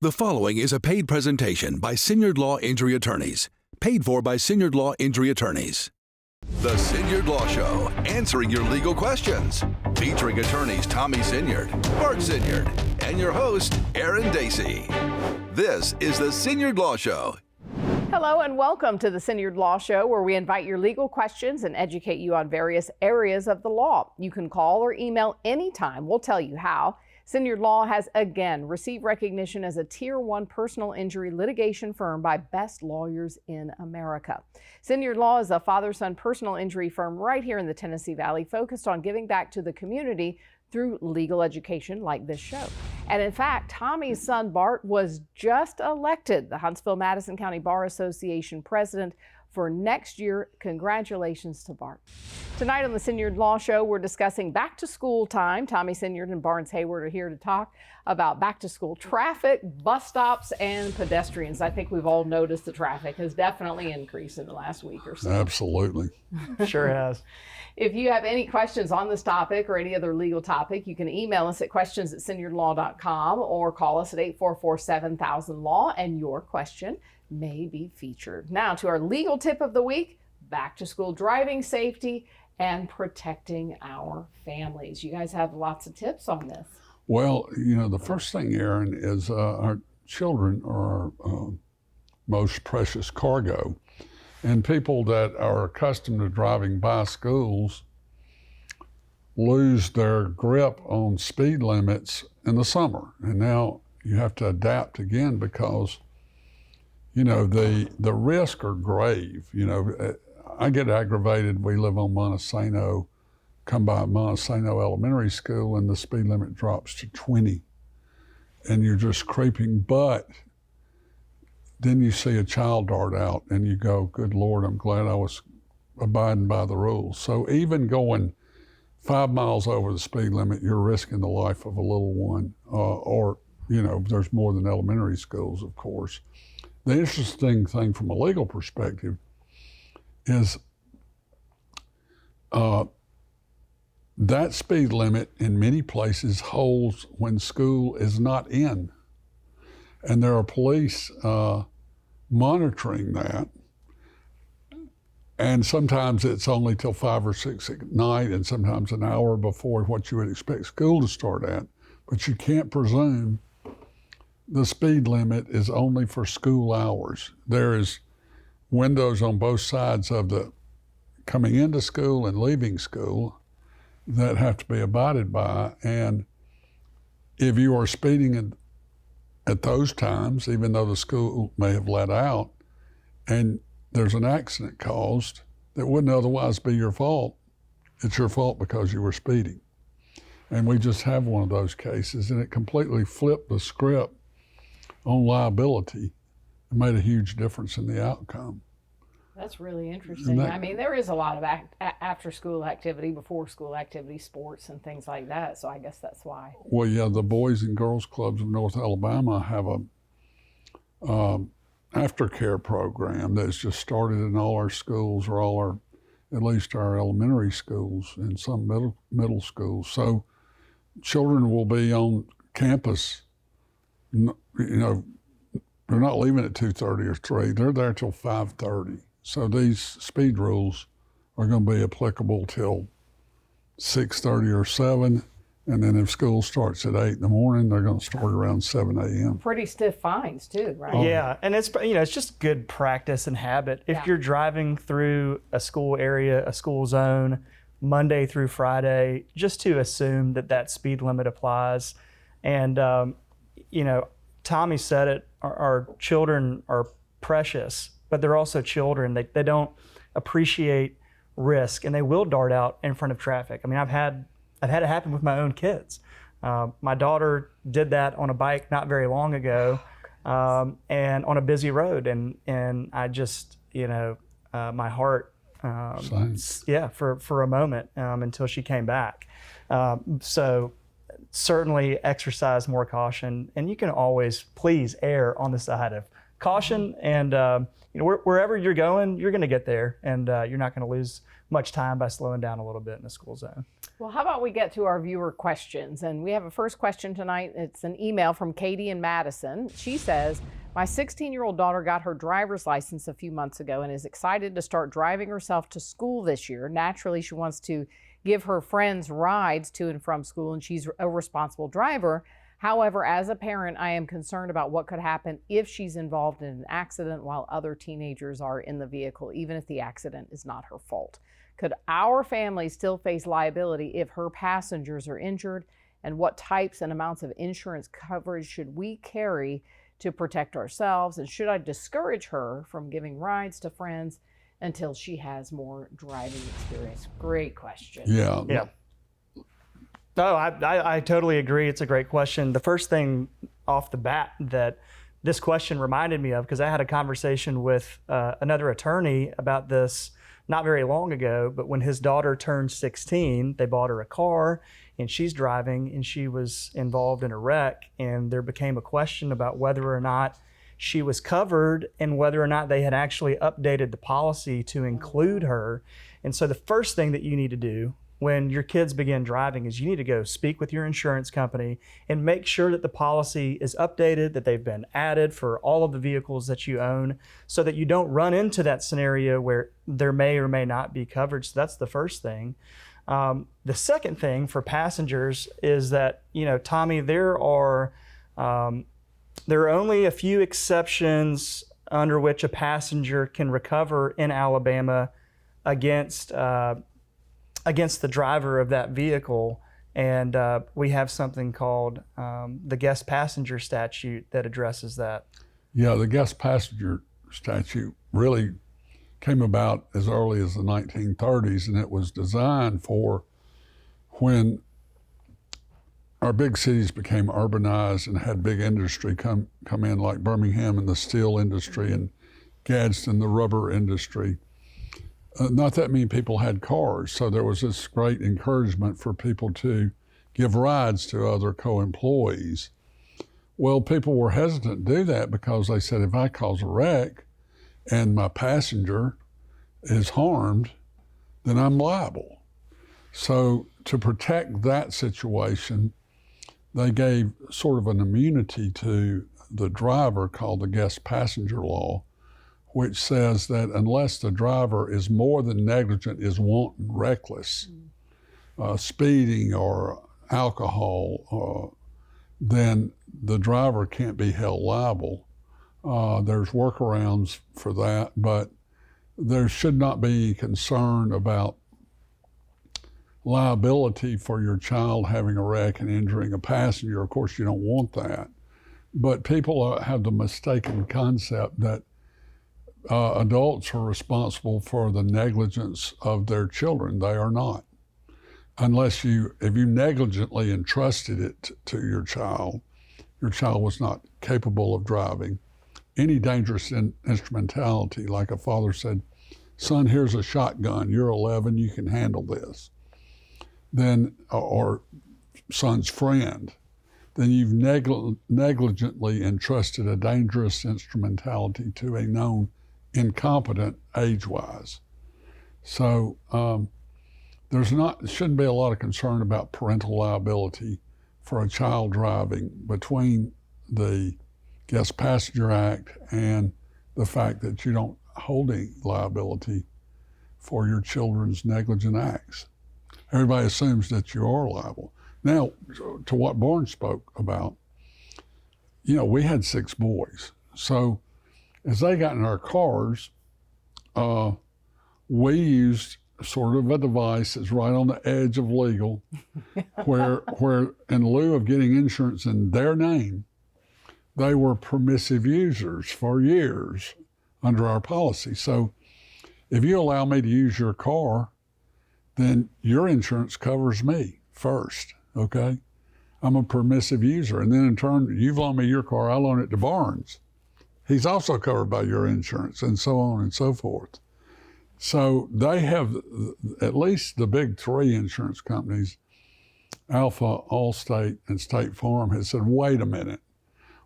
The following is a paid presentation by Siniard Law Injury Attorneys, paid for by Siniard Law Injury Attorneys. The Siniard Law Show, answering your legal questions, featuring attorneys Tommy Siniard, Bart Siniard, and your host, Aaron Dacey. This is the Siniard Law Show. Hello and welcome to the Siniard Law Show, where we invite your legal questions and educate you on various areas of the law. You can call or email anytime. We'll tell you how. Siniard Law has again received recognition as a Tier 1 personal injury litigation firm by Best Lawyers in America. Siniard Law is a father-son personal injury firm right here in the Tennessee Valley, focused on giving back to the community through legal education like this show. And in fact, Tommy's son Bart was just elected the Huntsville-Madison County Bar Association president for next year. Congratulations to Bart. Tonight on the Siniard Law Show, we're discussing back to school time. Tommy Siniard and Barnes Hayward are here to talk about back to school traffic, bus stops, and pedestrians. I think we've all noticed the traffic has definitely increased in the last week or so. Absolutely. Sure has. If you have any questions on this topic or any other legal topic, you can email us at questions@siniardlaw.com or call us at 844-7000-LAW, and your question may be featured. Now to our legal tip of the week: back to school driving safety and protecting our families. You guys have lots of tips on this. Well, you know, the first thing, Aaron, is our children are our most precious cargo. And people that are accustomed to driving by schools lose their grip on speed limits in the summer. And now you have to adapt again because, you know, the risks are grave. You know, I get aggravated. We live on Montesano, come by Montesano Elementary School, and the speed limit drops to 20. And you're just creeping, but then you see a child dart out and you go, good Lord, I'm glad I was abiding by the rules. So even going 5 miles over the speed limit, you're risking the life of a little one, or, you know, there's more than elementary schools, of course. The interesting thing from a legal perspective is that speed limit in many places holds when school is not in. And there are police monitoring that. And sometimes it's only till 5 or 6 at night, and sometimes an hour before what you would expect school to start at. But you can't presume the speed limit is only for school hours. There is windows on both sides of the coming into school and leaving school that have to be abided by. And if you are speeding at those times, even though the school may have let out, and there's an accident caused that wouldn't otherwise be your fault, it's your fault because you were speeding. And we just have one of those cases, and it completely flipped the script on liability and made a huge difference in the outcome. That's really interesting. I mean, there is a lot of after-school activity, before-school activity, sports and things like that, so I guess that's why. Well, yeah, the Boys and Girls Clubs of North Alabama have a aftercare program that's just started in all our schools, or at least our elementary schools and some middle schools. So children will be on campus, you know, they're not leaving at 2:30 or 3, they're there till 5:30. So these speed rules are going to be applicable till 6:30 or 7, and then if school starts at 8 in the morning, they're going to start around 7 a.m. Pretty stiff fines too, right? Yeah, and it's, you know, it's just good practice and habit. If you're driving through a school area, a school zone, Monday through Friday, just to assume that that speed limit applies. And you know, Tommy said it, our children are precious, but they're also children. They don't appreciate risk, and they will dart out in front of traffic. I mean, I've had it happen with my own kids. My daughter did that on a bike not very long ago, and on a busy road, and I just, you know, my heart, for a moment, until she came back. So certainly exercise more caution, and you can always please err on the side of caution, and you know, wherever you're going, you're going to get there, and you're not going to lose much time by slowing down a little bit in the school zone. Well, how about we get to our viewer questions? And we have a first question tonight. It's an email from Katie in Madison. She says, my 16-year-old daughter got her driver's license a few months ago and is excited to start driving herself to school this year. Naturally, she wants to give her friends rides to and from school, and she's a responsible driver. However, as a parent, I am concerned about what could happen if she's involved in an accident while other teenagers are in the vehicle, even if the accident is not her fault. Could our family still face liability if her passengers are injured? And what types and amounts of insurance coverage should we carry to protect ourselves? And should I discourage her from giving rides to friends until she has more driving experience? Great question. Yeah. Yeah. No, I totally agree. It's a great question. The first thing off the bat that this question reminded me of, because I had a conversation with another attorney about this not very long ago, but when his daughter turned 16, they bought her a car and she's driving, and she was involved in a wreck, and there became a question about whether or not she was covered and whether or not they had actually updated the policy to include her. And so the first thing that you need to do when your kids begin driving is you need to go speak with your insurance company and make sure that the policy is updated, that they've been added for all of the vehicles that you own, so that you don't run into that scenario where there may or may not be coverage. So that's the first thing. The second thing for passengers is that, Tommy, there are only a few exceptions under which a passenger can recover in Alabama against the driver of that vehicle. And we have something called the guest passenger statute that addresses that. Yeah, the guest passenger statute really came about as early as the 1930s, and it was designed for when our big cities became urbanized and had big industry come in, like Birmingham and the steel industry, and Gadsden, the rubber industry. Not that many people had cars, so there was this great encouragement for people to give rides to other co-employees. Well, people were hesitant to do that because they said, if I cause a wreck and my passenger is harmed, then I'm liable. So to protect that situation, they gave sort of an immunity to the driver called the guest passenger law, which says that unless the driver is more than negligent, is wanton, reckless, speeding or alcohol, then the driver can't be held liable. There's workarounds for that, but there should not be concern about liability for your child having a wreck and injuring a passenger. Of course, you don't want that. But people have the mistaken concept that adults are responsible for the negligence of their children. They are not. If you negligently entrusted it to your child was not capable of driving. Any dangerous instrumentality, like a father said, son, here's a shotgun, you're 11, you can handle this. Then, or son's friend, then you've negligently entrusted a dangerous instrumentality to a known incompetent age-wise. So there shouldn't be a lot of concern about parental liability for a child driving between the Guest Passenger Act and the fact that you don't hold any liability for your children's negligent acts. Everybody assumes that you are liable. Now, to what Barnes spoke about, we had 6 boys. So as they got in our cars, we used sort of a device that's right on the edge of legal, where in lieu of getting insurance in their name, they were permissive users for years under our policy. So if you allow me to use your car, then your insurance covers me first, okay? I'm a permissive user. And then in turn, you've loaned me your car, I loan it to Barnes. He's also covered by your insurance, and so on and so forth. So they have, at least the big 3 insurance companies, Alpha, Allstate, and State Farm, has said, wait a minute,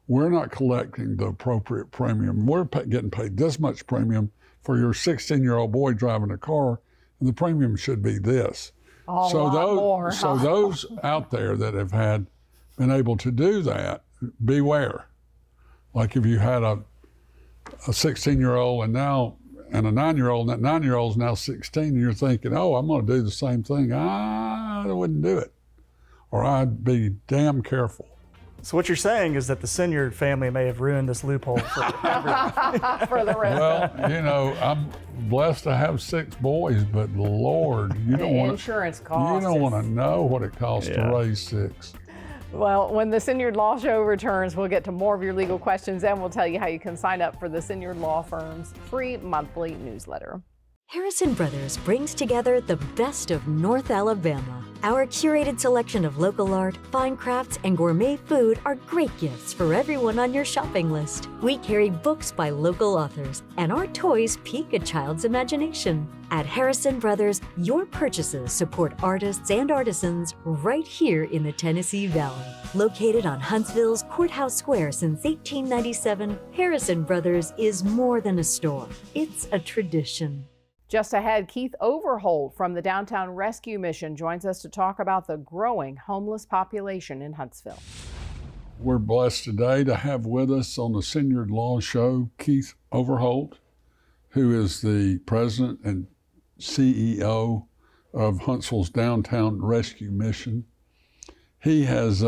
we're not collecting the appropriate premium. We're getting paid this much premium for your 16-year-old boy driving a car, and the premium should be this. A lot more. So those out there that have been able to do that, beware. Like if you had a 16-year-old and a 9-year-old, and that 9-year-old's now 16, and you're thinking, oh, I'm going to do the same thing. I wouldn't do it, or I'd be damn careful. So what you're saying is that the Siniard family may have ruined this loophole for everyone. For the rest. Well, I'm blessed to have 6 boys, but Lord, you don't want insurance costs. You don't want to know what it costs to raise 6. Well, when the Siniard Law Show returns, we'll get to more of your legal questions, and we'll tell you how you can sign up for the Siniard Law Firm's free monthly newsletter. Harrison Brothers brings together the best of North Alabama. Our curated selection of local art, fine crafts, and gourmet food are great gifts for everyone on your shopping list. We carry books by local authors, and our toys pique a child's imagination. At Harrison Brothers, your purchases support artists and artisans right here in the Tennessee Valley. Located on Huntsville's Courthouse Square since 1897, Harrison Brothers is more than a store. It's a tradition. Just ahead, Keith Overholt from the Downtown Rescue Mission joins us to talk about the growing homeless population in Huntsville. We're blessed today to have with us on the Siniard Law Show Keith Overholt, who is the president and CEO of Huntsville's Downtown Rescue Mission. He has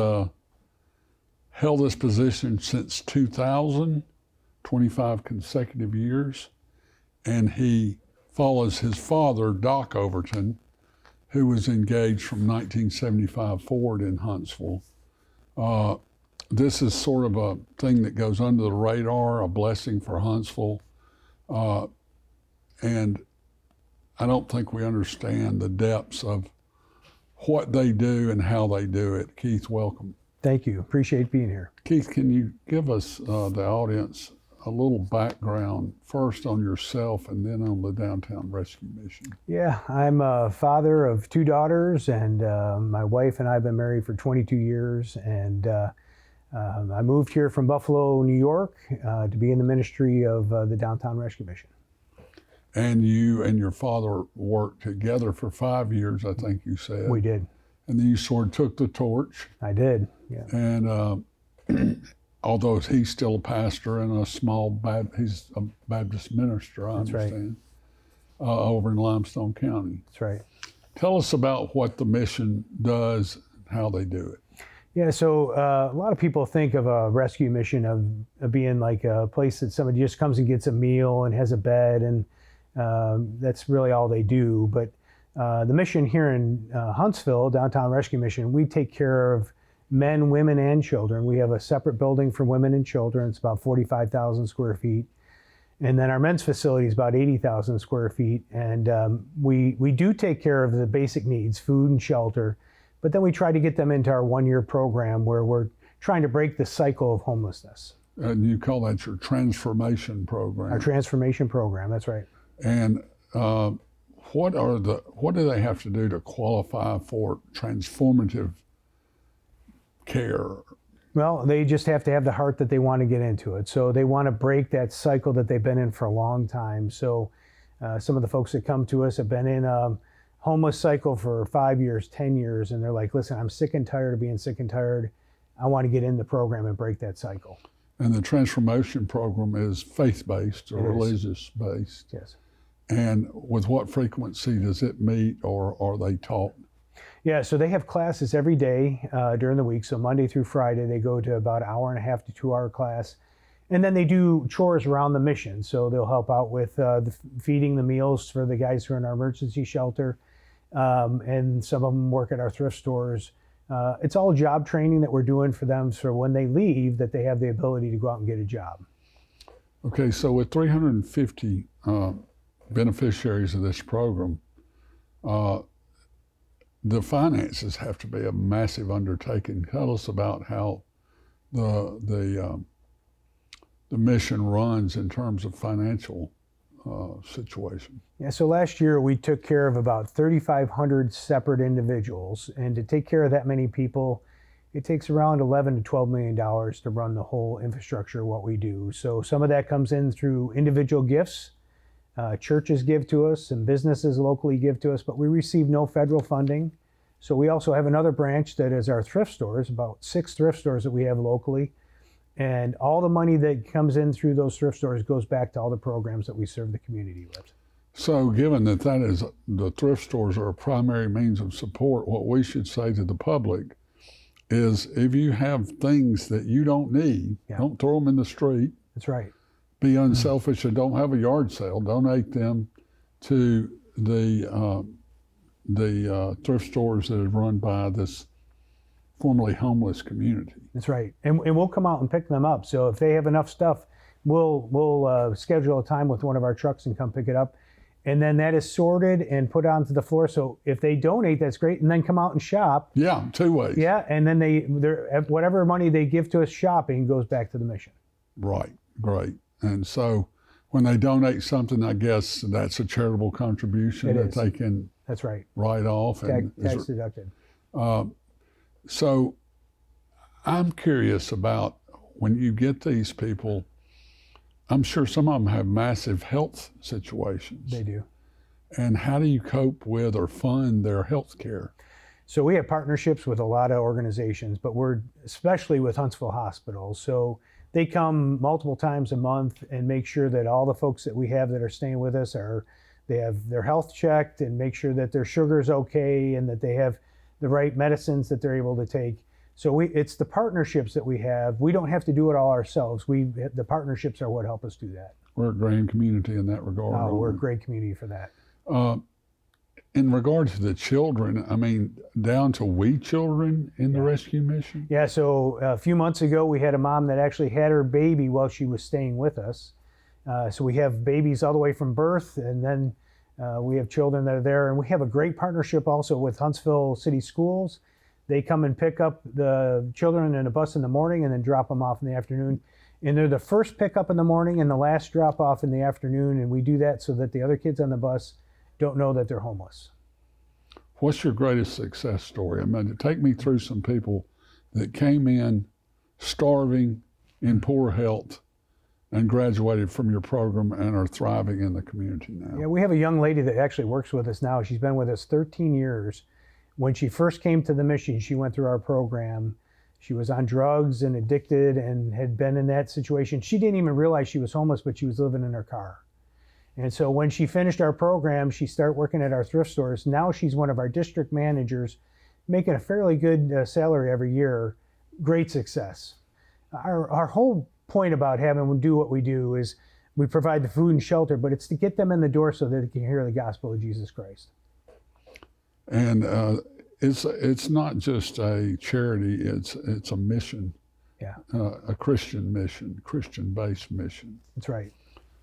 held this position since 2000, 25 consecutive years, and he follows his father, Doc Overton, who was engaged from 1975 forward in Huntsville. This is sort of a thing that goes under the radar, a blessing for Huntsville. And I don't think we understand the depths of what they do and how they do it. Keith, welcome. Thank you. Appreciate being here. Keith, can you give us, the audience, a little background first on yourself and then on the Downtown Rescue Mission? Yeah, I'm a father of 2 daughters, and my wife and I have been married for 22 years. And I moved here from Buffalo, New York, to be in the ministry of the Downtown Rescue Mission. And you and your father worked together for 5 years, I think you said. We did. And then you sort of took the torch. I did, yeah. And although he's still a pastor in a small, he's a Baptist minister, I understand, over in Limestone County. That's right. Tell us about what the mission does and how they do it. Yeah, so a lot of people think of a rescue mission of being like a place that somebody just comes and gets a meal and has a bed, and that's really all they do. But the mission here in Huntsville, Downtown Rescue Mission, we take care of men, women, and children. We have a separate building for women and children. It's about 45,000 square feet. And then our men's facility is about 80,000 square feet. And we do take care of the basic needs, food and shelter, but then we try to get them into our 1-year program where we're trying to break the cycle of homelessness. And you call that your transformation program. Our transformation program, that's right. And what do they have to do to qualify for transformative care? Well, they just have to have the heart that they want to get into it. So they want to break that cycle that they've been in for a long time. So some of the folks that come to us have been in a homeless cycle for 5 years, 10 years, and they're like, listen, I'm sick and tired of being sick and tired. I want to get in the program and break that cycle. And the transformation program is faith-based or religious-based. Yes. And with what frequency does it meet, or are they taught? Yeah, so they have classes every day during the week. So Monday through Friday, they go to about 1.5 to 2 hour class. And then they do chores around the mission. So they'll help out with feeding the meals for the guys who are in our emergency shelter. And some of them work at our thrift stores. It's all job training that we're doing for them, so when they leave, that they have the ability to go out and get a job. Okay, so with 350 beneficiaries of this program, the finances have to be a massive undertaking. Tell us about how the mission runs in terms of financial situation. Yeah, so last year we took care of about 3,500 separate individuals, and to take care of that many people, it takes around $11 to $12 million to run the whole infrastructure of what we do. So some of that comes in through individual gifts. Churches give to us and businesses locally give to us, but we receive no federal funding. So we also have another branch that is our thrift stores, about 6 thrift stores that we have locally. And all the money that comes in through those thrift stores goes back to all the programs that we serve the community with. So given that the thrift stores are a primary means of support, what we should say to the public is if you have things that you don't need, don't throw them in the street. That's right. Be unselfish and don't have a yard sale. Donate them to the thrift stores that are run by this formerly homeless community. That's right. And we'll come out and pick them up. So if they have enough stuff, we'll schedule a time with one of our trucks and come pick it up. And then that is sorted and put onto the floor. So if they donate, that's great. And then come out and shop. Yeah, 2 ways. Yeah, and then whatever money they give to us shopping goes back to the mission. Right, great. And so when they donate something, I guess that's a charitable contribution they can That's right. write off. And tax deducted. So I'm curious about when you get these people, I'm sure some of them have massive health situations. They do. And how do you cope with or fund their health care? So we have partnerships with a lot of organizations, but we're especially with Huntsville Hospital. So they come multiple times a month and make sure that all the folks that we have that are staying with us they have their health checked and make sure that their sugar's okay and that they have the right medicines that they're able to take. So it's the partnerships that we have. We don't have to do it all ourselves. The partnerships are what help us do that. We're a grand community in that regard. Oh, we're a great community for that. In regard to the children, I mean, down to wee children in the rescue mission? Yeah, so a few months ago, we had a mom that actually had her baby while she was staying with us. So we have babies all the way from birth, and then we have children that are there. And we have a great partnership also with Huntsville City Schools. They come and pick up the children in a bus in the morning and then drop them off in the afternoon. And they're the first pickup in the morning and the last drop off in the afternoon. And we do that so that the other kids on the bus don't know that they're homeless. What's your greatest success story? I mean, take me through some people that came in starving, in poor health, and graduated from your program and are thriving in the community now. Yeah, we have a young lady that actually works with us now. She's been with us 13 years. When she first came to the mission, she went through our program. She was on drugs and addicted and had been in that situation. She didn't even realize she was homeless, but she was living in her car. And so when she finished our program, she started working at our thrift stores. Now she's one of our district managers, making a fairly good salary every year. Great success. Our whole point about having them do what we do is we provide the food and shelter, but it's to get them in the door so that they can hear the gospel of Jesus Christ. And it's not just a charity, it's a mission, a Christian mission, Christian-based mission. That's right.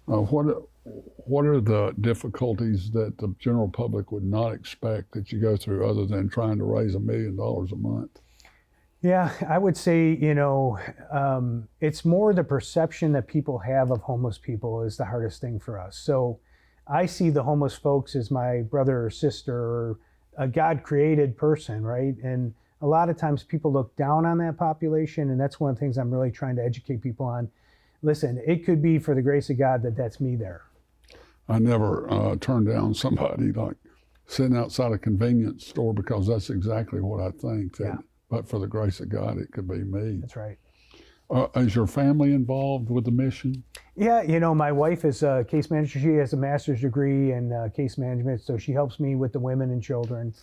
What are the difficulties that the general public would not expect that you go through other than trying to raise $1 million a month? Yeah, I would say, it's more the perception that people have of homeless people is the hardest thing for us. So I see the homeless folks as my brother or sister or a God-created person, right? And a lot of times people look down on that population, and that's one of the things I'm really trying to educate people on. Listen, it could be for the grace of God that's me there. I never turn down somebody like sitting outside a convenience store because that's exactly what I think. But for the grace of God, it could be me. That's right. Is your family involved with the mission? Yeah, my wife is a case manager. She has a master's degree in case management, so she helps me with the women and children.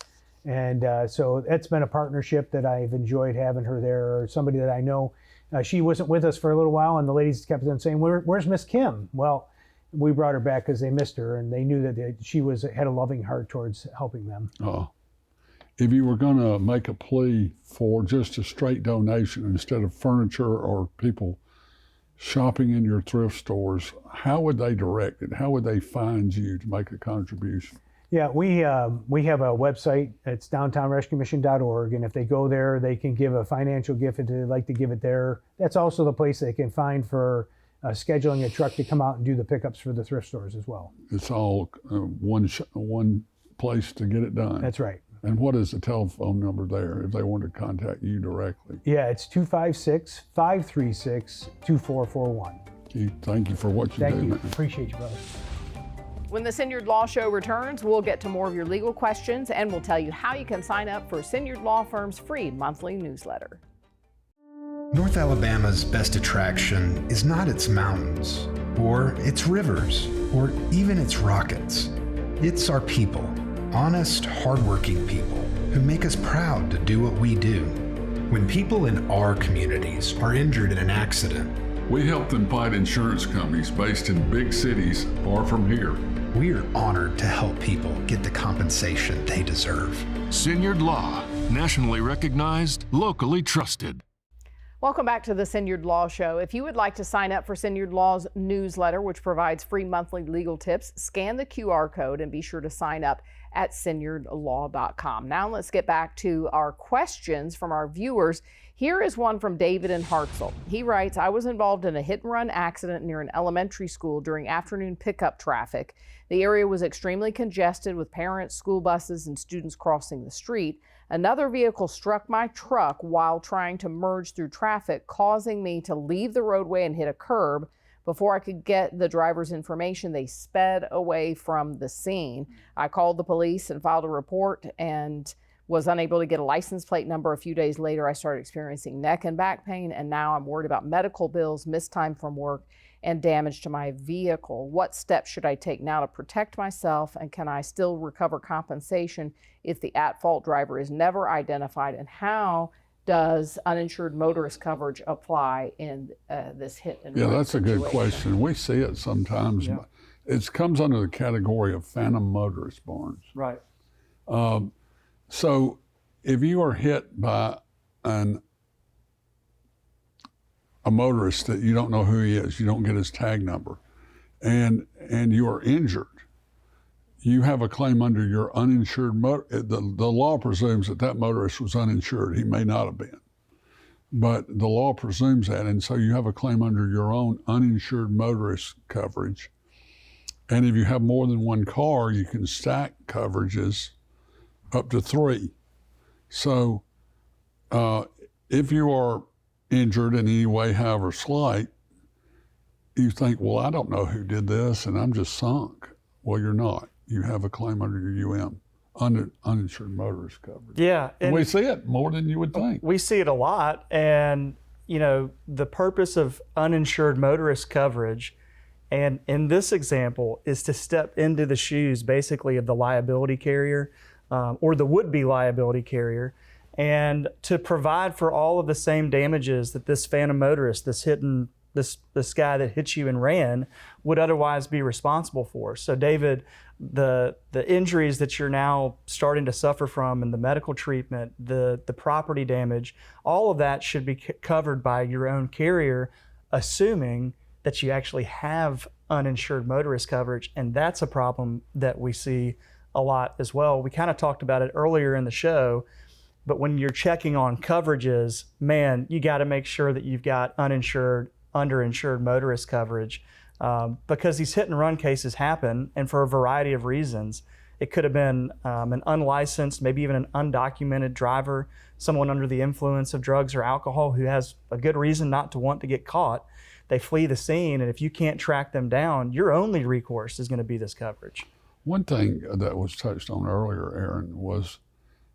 And so that's been a partnership that I've enjoyed having her there, or somebody that I know. She wasn't with us for a little while, and the ladies kept on saying, where's Miss Kim? Well, we brought her back because they missed her, and they knew that she had a loving heart towards helping them. If you were going to make a plea for just a straight donation instead of furniture or people shopping in your thrift stores, how would they direct it? How would they find you to make a contribution? Yeah, we have a website. It's downtownrescuemission.org, and if they go there, they can give a financial gift if they'd like to give it there. That's also the place they can find for scheduling a truck to come out and do the pickups for the thrift stores as well. It's all one place to get it done. That's right. And what is the telephone number there if they want to contact you directly? Yeah, it's 256-536-2441. Thank you for what you do. Thank you. Man. Appreciate you, brother. When the Siniard Law Show returns, we'll get to more of your legal questions and we'll tell you how you can sign up for Siniard Law Firm's free monthly newsletter. North Alabama's best attraction is not its mountains, or its rivers, or even its rockets. It's our people, honest, hardworking people who make us proud to do what we do. When people in our communities are injured in an accident, We help them fight insurance companies based in big cities far from here. we are honored to help people get the compensation they deserve. Siniard Law, nationally recognized, locally trusted. Welcome back to the Siniard Law Show. If you would like to sign up for Siniard Law's newsletter, which provides free monthly legal tips, scan the QR code and be sure to sign up at siniardlaw.com. Now let's get back to our questions from our viewers. Here is one from David in Hartselle. He writes, I was involved in a hit and run accident near an elementary school during afternoon pickup traffic. The area was extremely congested with parents, school buses, and students crossing the street. Another vehicle struck my truck while trying to merge through traffic, causing me to leave the roadway and hit a curb. Before I could get the driver's information, they sped away from the scene. I called the police and filed a report and was unable to get a license plate number. A few days later, I started experiencing neck and back pain, and now I'm worried about medical bills, missed time from work, and damage to my vehicle. What steps should I take now to protect myself, and can I still recover compensation if the at-fault driver is never identified? And how does uninsured motorist coverage apply in this hit and run That's a good situation? question. We see it sometimes. Yeah. It comes under the category of phantom motorist, Barnes. Right. So if you are hit by a motorist that you don't know who he is, you don't get his tag number, and you are injured, you have a claim under your uninsured motor. The law presumes that motorist was uninsured. He may not have been, but the law presumes that, and so you have a claim under your own uninsured motorist coverage. And if you have more than one car, you can stack coverages up to 3. So if you are injured in any way, however slight, you think, well, I don't know who did this and I'm just sunk. Well, you're not. You have a claim under your UM, uninsured motorist coverage. Yeah. And we see it more than you would think. We see it a lot. And, you know, the purpose of uninsured motorist coverage, and in this example, is to step into the shoes basically of the liability carrier or the would-be liability carrier, and to provide for all of the same damages that this phantom motorist, this guy that hit you and ran, would otherwise be responsible for. So David, the injuries that you're now starting to suffer from and the medical treatment, the property damage, all of that should be covered by your own carrier, assuming that you actually have uninsured motorist coverage. And that's a problem that we see a lot as well. We kind of talked about it earlier in the show, but when you're checking on coverages, man, you got to make sure that you've got uninsured, underinsured motorist coverage, because these hit and run cases happen, and for a variety of reasons. It could have been an unlicensed, maybe even an undocumented driver, someone under the influence of drugs or alcohol who has a good reason not to want to get caught. They flee the scene, and if you can't track them down, your only recourse is going to be this coverage. One thing that was touched on earlier, Aaron, was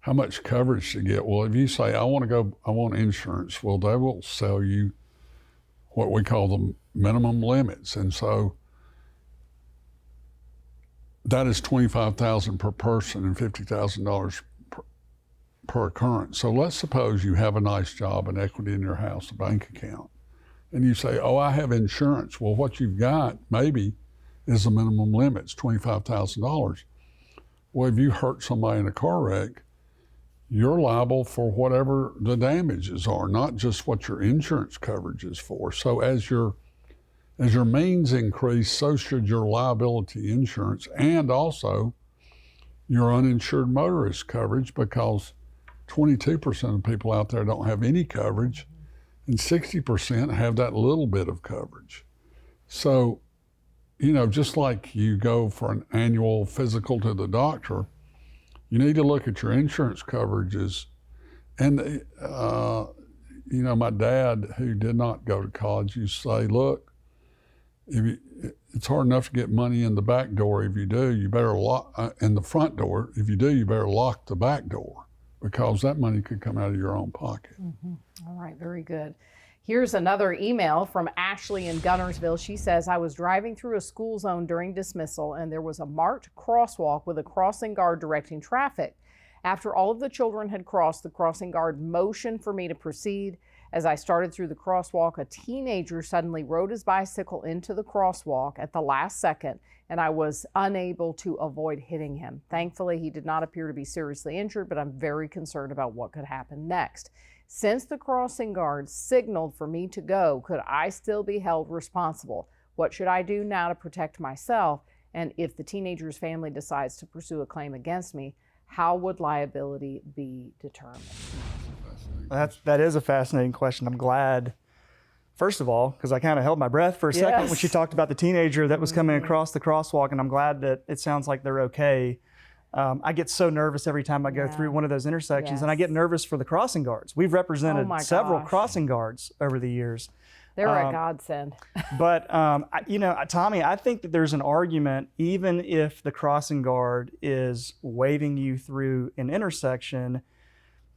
how much coverage to get. Well, if you say, I want insurance, well, they will sell you what we call the minimum limits. And so that is $25,000 per person and $50,000 per occurrence. So let's suppose you have a nice job and equity in your house, a bank account, and you say, oh, I have insurance. Well, what you've got maybe is the minimum limits, $25,000. Well, if you hurt somebody in a car wreck, you're liable for whatever the damages are, not just what your insurance coverage is for. So as your means increase, so should your liability insurance and also your uninsured motorist coverage, because 22% of people out there don't have any coverage and 60% have that little bit of coverage. So, you know, just like you go for an annual physical to the doctor, you need to look at your insurance coverages. And, you know, my dad, who did not go to college, used to say, look, It's hard enough to get money in the back door. If you do, you better lock in the front door. If you do, you better lock the back door, because that money could come out of your own pocket. All right, very good. Here's another email from Ashley in Gunnersville. She says, I was driving through a school zone during dismissal and there was a marked crosswalk with a crossing guard directing traffic. After all of the children had crossed, the crossing guard motioned for me to proceed. As I started through the crosswalk, a teenager suddenly rode his bicycle into the crosswalk at the last second, and I was unable to avoid hitting him. Thankfully, he did not appear to be seriously injured, but I'm very concerned about what could happen next. Since the crossing guard signaled for me to go, could I still be held responsible? What should I do now to protect myself? And if the teenager's family decides to pursue a claim against me, how would liability be determined? That is a fascinating question. I'm glad, first of all, because I kind of held my breath for a second when she talked about the teenager that was coming across the crosswalk, and I'm glad that it sounds like they're okay. I get so nervous every time I go through one of those intersections, and I get nervous for the crossing guards. We've represented several crossing guards over the years. They're a godsend. But, Tommy, I think that there's an argument, even if the crossing guard is waving you through an intersection,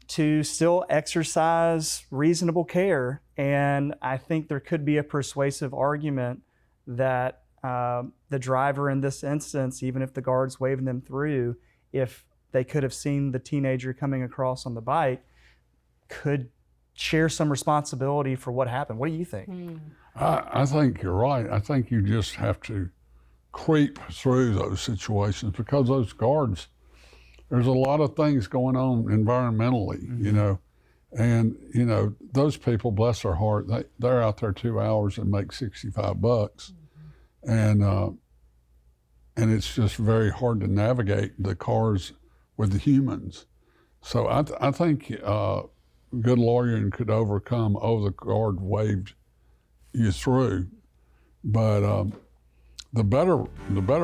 to still exercise reasonable care. And I think there could be a persuasive argument that the driver in this instance, even if the guard's waving them through, if they could have seen the teenager coming across on the bike, could share some responsibility for what happened. What do you think? I think you're right. I think you just have to creep through those situations, because those guards, there's a lot of things going on environmentally, and those people, bless their heart, they're out there 2 hours and make $65, and it's just very hard to navigate the cars with the humans. So I think a good lawyering could overcome, the guard waved you through, but the better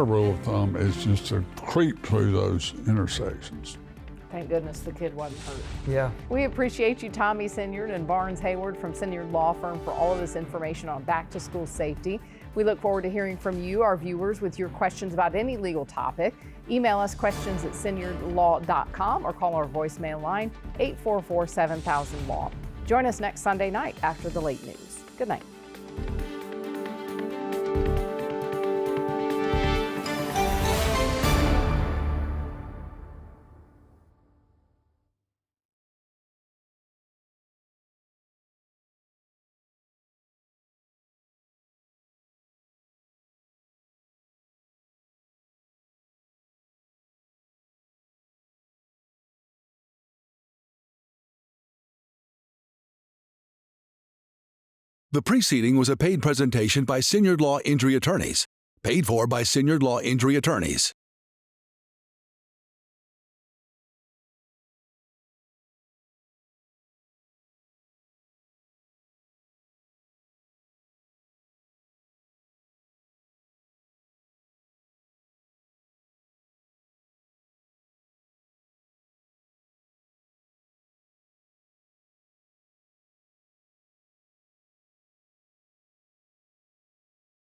rule of thumb is just to creep through those intersections. Thank goodness the kid wasn't hurt. Yeah. We appreciate you, Tommy Siniard and Barnes Hayward from Siniard Law Firm, for all of this information on back-to-school safety. We look forward to hearing from you, our viewers, with your questions about any legal topic. Email us questions@siniardlaw.com or call our voicemail line 844-7000-LAW. Join us next Sunday night after the late news. Good night. The preceding was a paid presentation by Siniard Law Injury Attorneys, paid for by Siniard Law Injury Attorneys.